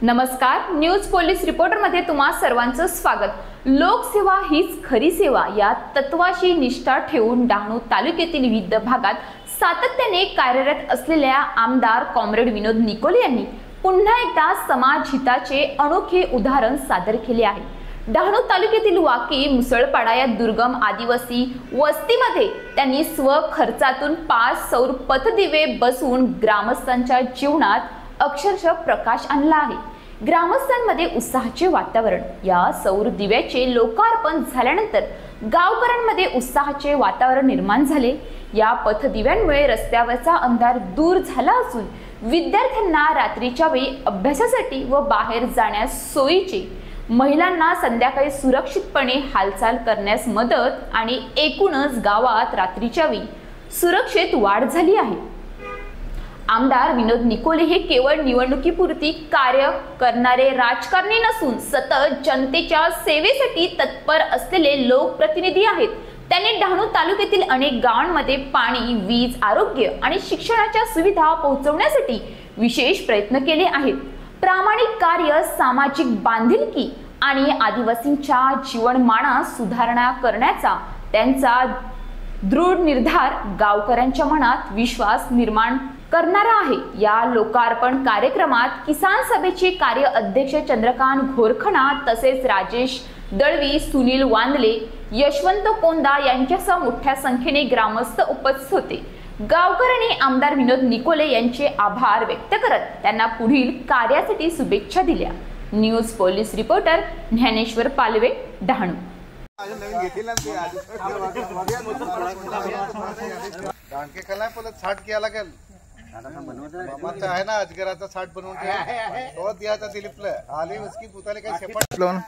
नमस्कार, news police reporter मध्ये तुम्हा सर्वांचं स्वागत। लोकसेवा हीच खरी सेवा या तत्वाशी निष्ठा ठेवून डहाणू तालुक्यातील विविध भागात सातत्याने कार्यरत असलेल्या आमदार कॉम्रेड विनोद निकोले यांनी पुन्हा एकदा समाज हिताचे अनोखे उदाहरण सादर केले आहे। डहाणू तालुक्यातील वाकी मुसळपाडा या दुर्गम आदिवासी वस्तीमध्ये त्यांनी स्वखर्चातून 5 सौर पथदिवे बसवून ग्रामस्थांच्या जीवनात अक्षरशः प्रकाश आणला आहे। ग्रामस्थांमध्ये उत्साहाचे वातावरण। या सौर दिव्याचे लोकार्पण झाल्यानंतर गावकऱ्यांमध्ये उत्साहाचे वातावरण निर्माण झाले। या पथदिव्यांमुळे रस्त्यावरचा अंधार दूर झाला असून विद्यार्थ्यांना रात्रीच्या वेळी अभ्यासासाठी व बाहेर जाण्यास सोयीचे, महिलांना संध्याकाळी सुरक्षितपणे हालचाल करण्यास मदत आणि एकूणच गावात रात्रीच्या वेळी सुरक्षेत वाढ झाली आहे। आमदार विनोद निकोले हे केवळ निवडणुकीपुरती कार्य करणारे राजकारणी नसून सतत जनतेच्या सेवेसाठी तत्पर असलेले लोकप्रतिनिधी आहेत। त्यांनी डहाणू तालुक्यातील अनेक गावांमध्ये पाणी, वीज, आरोग्य आणि शिक्षणाच्या सुविधा पोहोचवण्यासाठी विशेष प्रयत्न केले आहेत। प्रामाणिक कार्य, सामाजिक बांधिलकी आणि आदिवासींच्या जीवनमानात सुधारणा करण्याचा त्यांचा दृढ निर्धार गावकऱ्यांच्या मनात विश्वास निर्माण करणारा आहे। या लोकार्पण कार्यक्रमात किसान सभेचे कार्य अध्यक्ष चंद्रकांत घोरखणा तसेच राजेश दळवी, सुनील वांदले, यशवंत कोंदा यांच्यासह मोठ्या संख्येने ग्रामस्थ उपस्थित होते। गावकऱ्यांनी आमदार विनोद निकोले यांचे आभार व्यक्त करत त्यांना पुढील कार्यासाठी शुभेच्छा दिल्या। News police reporter Dnyaneshwar Palve, Dahanu. आहे ना अजगराचा साठ बनवून तो दियाचा दिलीपला आले उसकी पुताले काही शेपट लावून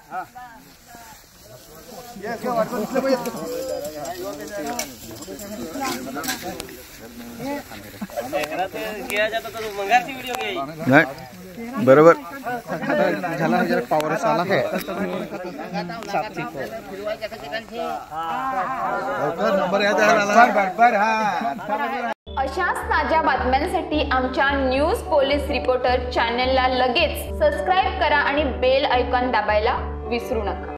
बरोबर झाला, जरा पावर आला है नंबर अशाच ताज्या बातम्यांसाठी आमच्या न्यूज पोलीस रिपोर्टर चॅनलला लगेच सबस्क्राइब करा आणि बेल आयकॉन दाबायला विसरू नका।